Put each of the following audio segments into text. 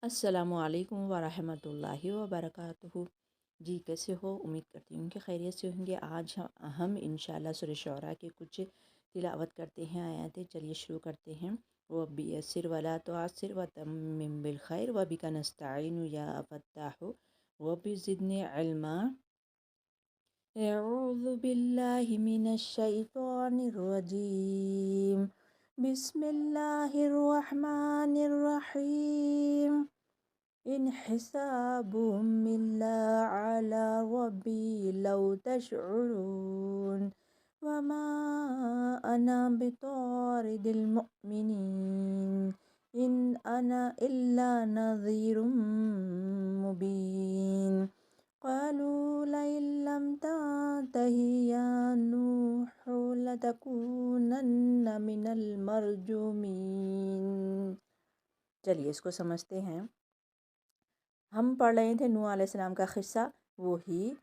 अस्सलामु अलैकुम वरहमतुल्लाहि वबरकातुहू। जी कैसे हो? उम्मीद करती हूँ कि खैरियत से होंगे। आज हम इंशाअल्लाह सूरह शुअरा के कुछ तिलावत करते हैं आयतें। चलिए शुरू करते हैं। व बियस्सिर वला तुअस्सिर व तम्मिम बिल खैर व बिका नस्तईन या फत्ताहु व बिज़िदनी इल्मा। अऊज़ु बिल्लाहि मिनश शैतानिर रजीम। बिस्मिल्लाहिर रहमानिर रहीम। इन हिसाबुहुम इल्ला अला रब्बी लौ तशउरून वमा अना बितारिदिल मुमिनीन इन अना इल्ला नज़ीरुम मुबीन। क़ालू लइन लम तंतहि या नूह लतकूनन्न मिनल मरजूमीन। चलिए इसको समझते हैं। हम पढ़ रहे थे नूह अलैहिस्सलाम का क़िस्सा, वही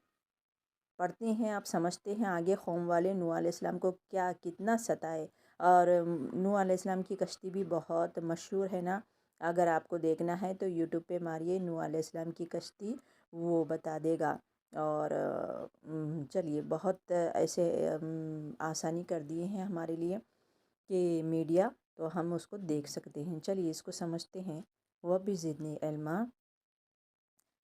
पढ़ते हैं। आप समझते हैं आगे कौम वाले नूह अलैहिस्सलाम को क्या कितना सताए। और नूह अलैहिस्सलाम की कश्ती भी बहुत मशहूर है ना। अगर आपको देखना है तो यूट्यूब पे मारिए नूह अलैहिस्सलाम की कश्ती, वो बता देगा। और चलिए बहुत ऐसे आसानी कर दिए हैं हमारे लिए कि मीडिया, तो हम उसको देख सकते हैं। चलिए इसको समझते हैं। वह भी ज़िदनी इल्मा,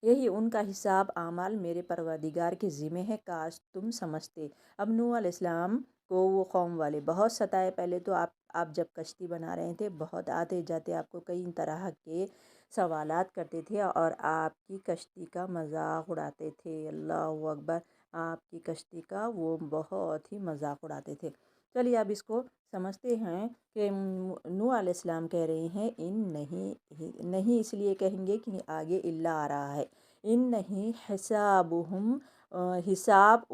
यही उनका हिसाब आमाल मेरे परवरदिगार के ज़िम्मे है, काश तुम समझते। अब नूह अलैहिस्सलाम को वो कौम वाले बहुत सताए। पहले तो आप जब कश्ती बना रहे थे, बहुत आते जाते आपको कई तरह के सवालात करते थे और आपकी कश्ती का मजाक उड़ाते थे। अल्लाहु अकबर, आपकी कश्ती का वो बहुत ही मजाक उड़ाते थे। चलिए अब इसको समझते हैं कि नूह अलैहिस्सलाम कह रहे हैं इन नहीं इसलिए कहेंगे कि आगे इल्ला आ रहा है। इन नहीं हिसाबुहुम, हिसाब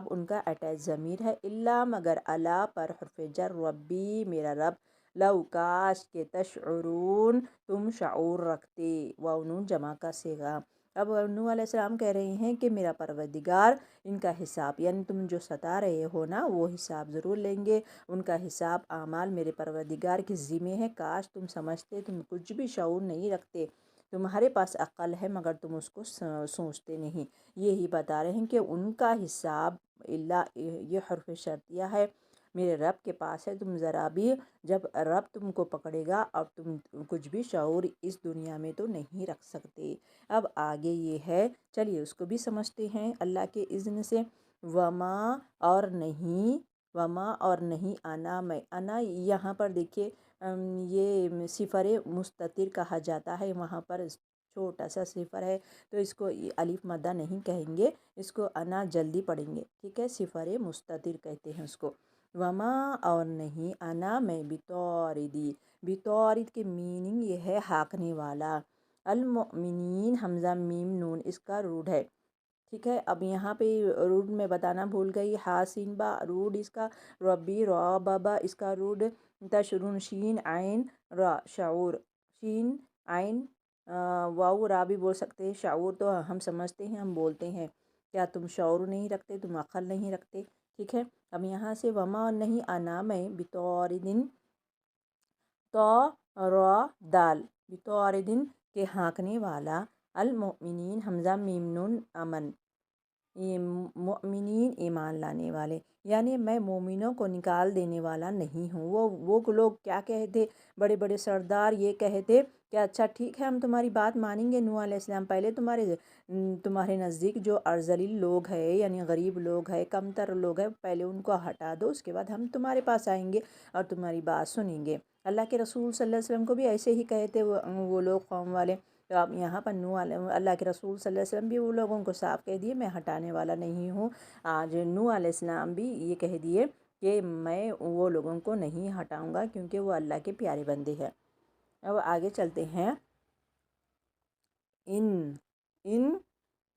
उनका अटैच ज़मीर है। इल्ला मगर, अला पर हर्फ जर, रब्बी मेरा रब, लव काश के, तशउरून तुम शऊर रखते, वाउनून जमा का सेगा। अब नूह अलैहिस्सलाम कह रहे हैं कि मेरा परवरदिगार इनका हिसाब, यानी तुम जो सता रहे हो ना, वो हिसाब ज़रूर लेंगे। उनका हिसाब आमाल मेरे परवरदिगार के ज़िम्मे है, काश तुम समझते। तुम कुछ भी शऊर नहीं रखते। तुम्हारे पास अक्ल है मगर तुम उसको सोचते नहीं। यही बता रहे हैं कि उनका हिसाब इल्ला, ये हर्फ शर्तिया है, मेरे रब के पास है। तुम ज़रा भी, जब रब तुमको पकड़ेगा और तुम कुछ भी शऊर इस दुनिया में तो नहीं रख सकते। अब आगे ये है, चलिए उसको भी समझते हैं अल्लाह के इज़्न से। वमा और नहीं, वमा और नहीं, आना मैं, आना यहाँ पर देखिए ये सिफ़र मुस्ततिर कहा जाता है। वहाँ पर छोटा सा सिफ़र है तो इसको अलिफ मद्दा नहीं कहेंगे, इसको अना जल्दी पढ़ेंगे, ठीक है। सिफ़र मुस्ततिर कहते हैं उसको। वमा और नहीं, अना मैं, बितौरिदी, बितौरिद के मीनिंग ये है हाँकने वाला। अल-मुमिनीन, हमज़ा मीम नून इसका रूड है, ठीक है। अब यहाँ पे रूड में बताना भूल गई, हासिन बा रूड इसका, रब्बी रा बाबा इसका रूड, तशरून शीन आइन रा शाऊर, शीन आइन वाऊ रा भी बोल सकते हैं। शाऊर तो हम समझते हैं, हम बोलते हैं। क्या तुम शऊर नहीं रखते, तुम अक्ल नहीं रखते, ठीक है। अब यहाँ से वमा नहीं, आना मैं, बितौरिदिन, तो रा दाल, बितौरिदिन के हाँकने वाला, अल मुमिनीन हमज़ा मीम नून अमन, ये मुमिनीन ईमान लाने वाले, यानी मैं मोमिनों को निकाल देने वाला नहीं हूँ। वो लोग क्या कहते, बड़े बड़े सरदार ये कहते कि अच्छा ठीक है हम तुम्हारी बात मानेंगे नूह अलैहिस्सलाम, पहले तुम्हारे नज़दीक जो अर्ज़लील लोग हैं, यानी गरीब लोग हैं, कमतर लोग हैं, पहले उनको हटा दो, उसके बाद हम तुम्हारे पास आएंगे और तुम्हारी बात सुनेंगे। अल्लाह के रसूल सल्लल्लाहु अलैहि वसल्लम को भी ऐसे ही कहते वो लोग कौम वाले। तो अब यहाँ पर अल्लाह के रसूल सल्लल्लाहु अलैहि वसल्लम भी वो लोगों को साफ कह दिए मैं हटाने वाला नहीं हूँ। आज नूह अलैहिस्सलाम भी ये कह दिए कि मैं वो लोगों को नहीं हटाऊँगा क्योंकि वो अल्लाह के प्यारे बंदे हैं। अब आगे चलते हैं। इन इन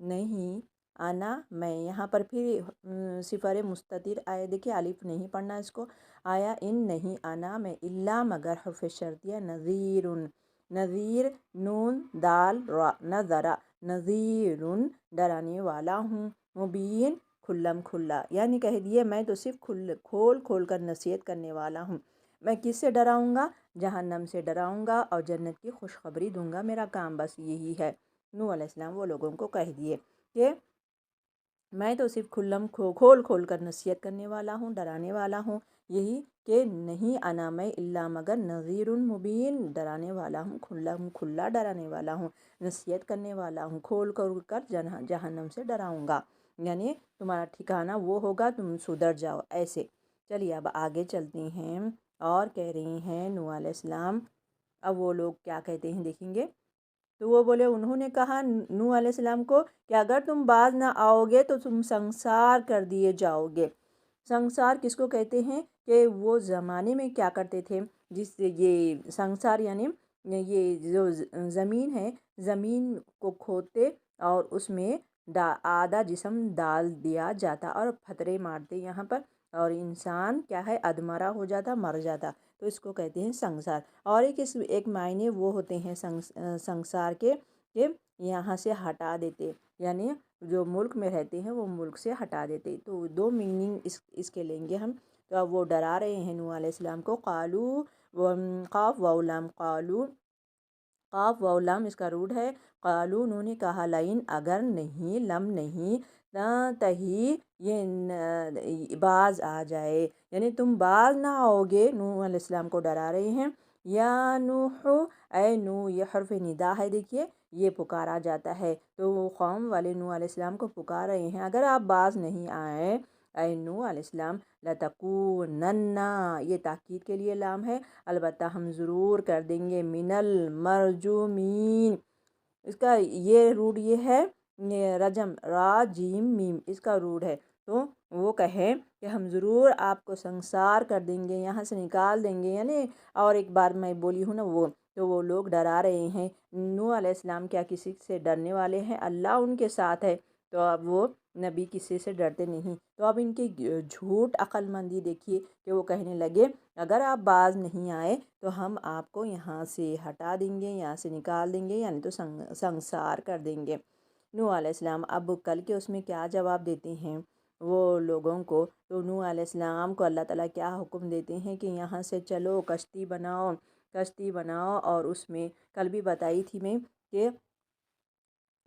नहीं, आना मैं, यहाँ पर फिर सिफ़र मुस्ततिर आया, देखिए अलिफ नहीं पढ़ना इसको, आया इन नहीं, आना मैं, इल्ला मगर, हर्फ शर्तिया, नज़ीरुन, नज़ीर नून दाल रा, नज़रा, नज़ीरुन डराने वाला हूँ, मुबीन खुल्लम खुल्ला, यानी कह दिए मैं तो सिर्फ खोल खोल कर नसीहत करने वाला हूँ। मैं किससे डराऊँगा, جہنم سے ڈراؤں گا اور جنت کی خوشخبری دوں گا، میرا کام بس یہی ہے۔ نوح علیہ السلام وہ لوگوں کو کہہ دیے کہ میں تو صرف کھول کھول کر نصیحت کرنے والا ہوں، ڈرانے والا ہوں، یہی کہ نہیں انا میں الا مگر نذیر مبین، ڈرانے والا ہوں، کھلا ڈرانے والا ہوں، نصیحت کرنے والا ہوں، کھول کر جہنم سے ڈراؤں گا، یعنی تمہارا ٹھکانہ وہ ہوگا، تم سدھر جاؤ ایسے۔ چلیے اب آگے چلتی ہیں اور کہہ رہی ہیں نوح علیہ السلام، اب وہ لوگ کیا کہتے ہیں دیکھیں گے۔ تو وہ بولے، انہوں نے کہا نوح علیہ السلام کو کہ اگر تم باز نہ آؤ گے تو تم سنسار کر دیے جاؤ گے۔ سنسار کس کو کہتے ہیں کہ وہ زمانے میں کیا کرتے تھے، جس سے یہ سنسار یعنی یہ جو زمین ہے، زمین کو کھودتے اور اس میں آدھا جسم ڈال دیا جاتا اور پتھرے مارتے یہاں پر، اور انسان کیا ہے ادمرا ہو جاتا، مر جاتا، تو اس کو کہتے ہیں سنسار۔ اور ایک معنی وہ ہوتے ہیں سنسار کے کہ یہاں سے ہٹا دیتے، یعنی جو ملک میں رہتے ہیں وہ ملک سے ہٹا دیتے، تو دو میننگ اس کے لیں گے ہم۔ تو اب وہ ڈرا رہے ہیں نوح علیہ السلام کو، قالو قاف واو لام، قالو قاف واو لام اس کا روٹ ہے، قالو انہوں نے کہا لئن اگر نہیں، لم نہیں، تہی یہ باز آ جائے، یعنی تم باز نہ آؤ گے، نوح علیہ السلام کو ڈرا رہے ہیں۔ یا نوح، اے نوح، یہ حرف ندا ہے، دیکھیے یہ پکارا جاتا ہے، تو وہ قوم والے نوح علیہ السلام کو پکار رہے ہیں، اگر آپ باز نہیں آئے اے نوح علیہ السلام، لَتَكُونَنَّ، یہ تاکید کے لیے لام ہے، البتہ ہم ضرور کر دیں گے، من المرجومین، اس کا یہ روٹ یہ ہے، رجم را جیم میم، اس کا روٹ ہے، تو وہ کہیں کہ ہم ضرور آپ کو سنسار کر دیں گے، یہاں سے نکال دیں گے، یعنی اور ایک بار میں بولی ہوں نا وہ، تو وہ لوگ ڈرا رہے ہیں۔ نوح علیہ السلام کیا کسی سے ڈرنے والے ہیں؟ اللہ ان کے ساتھ ہے، تو اب وہ نبی کسی سے ڈرتے نہیں، تو اب ان کی جھوٹ عقل مندی دیکھیے کہ وہ کہنے لگے اگر آپ باز نہیں آئے تو ہم آپ کو یہاں سے ہٹا دیں گے، یہاں سے نکال دیں گے، یعنی تو سنسار کر دیں گے۔ نوح علیہ السلام اب کل کے اس میں کیا جواب دیتے ہیں وہ لوگوں کو، تو نوح علیہ السلام کو اللہ تعالیٰ کیا حکم دیتے ہیں کہ یہاں سے چلو، کشتی بناؤ، کشتی بناؤ، اور اس میں کل بھی بتائی تھی میں کہ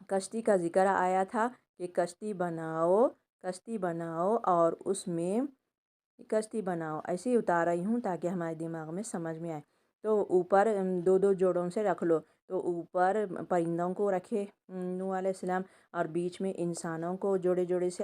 کشتی کا ذکر آیا تھا کہ کشتی بناؤ، کشتی بناؤ، اور اس میں کشتی بناؤ ایسے ہی اتار رہی ہوں تاکہ ہمارے دماغ میں سمجھ میں آئے۔ تو اوپر دو دو جوڑوں سے رکھ لو، تو اوپر پرندوں کو رکھے نوح علیہ السلام، اور بیچ میں انسانوں کو جوڑے جوڑے سے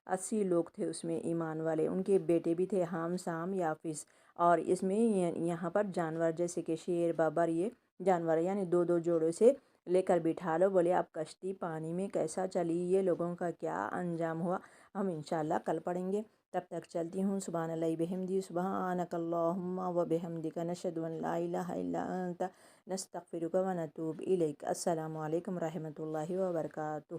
80 لوگ تھے اس میں ایمان والے، ان کے بیٹے بھی تھے، حام، سام، یافس، اور اس میں یہاں پر جانور جیسے کہ شیر، ببر، یہ جانور یعنی دو دو جوڑوں سے لے کر بٹھا لو۔ بولے اب کشتی پانی میں کیسا چلی، یہ لوگوں کا کیا انجام ہوا، ہم انشاءاللہ کل پڑھیں گے۔ تب تک چلتی ہوں، سبحان اللہ بحمدی، سبحانک اللہم و بحمدک، نشہد ان لا الہ الا انت، نستغفرک و نتوب الیک۔ السلام علیکم رحمۃ اللہ وبرکاتہ۔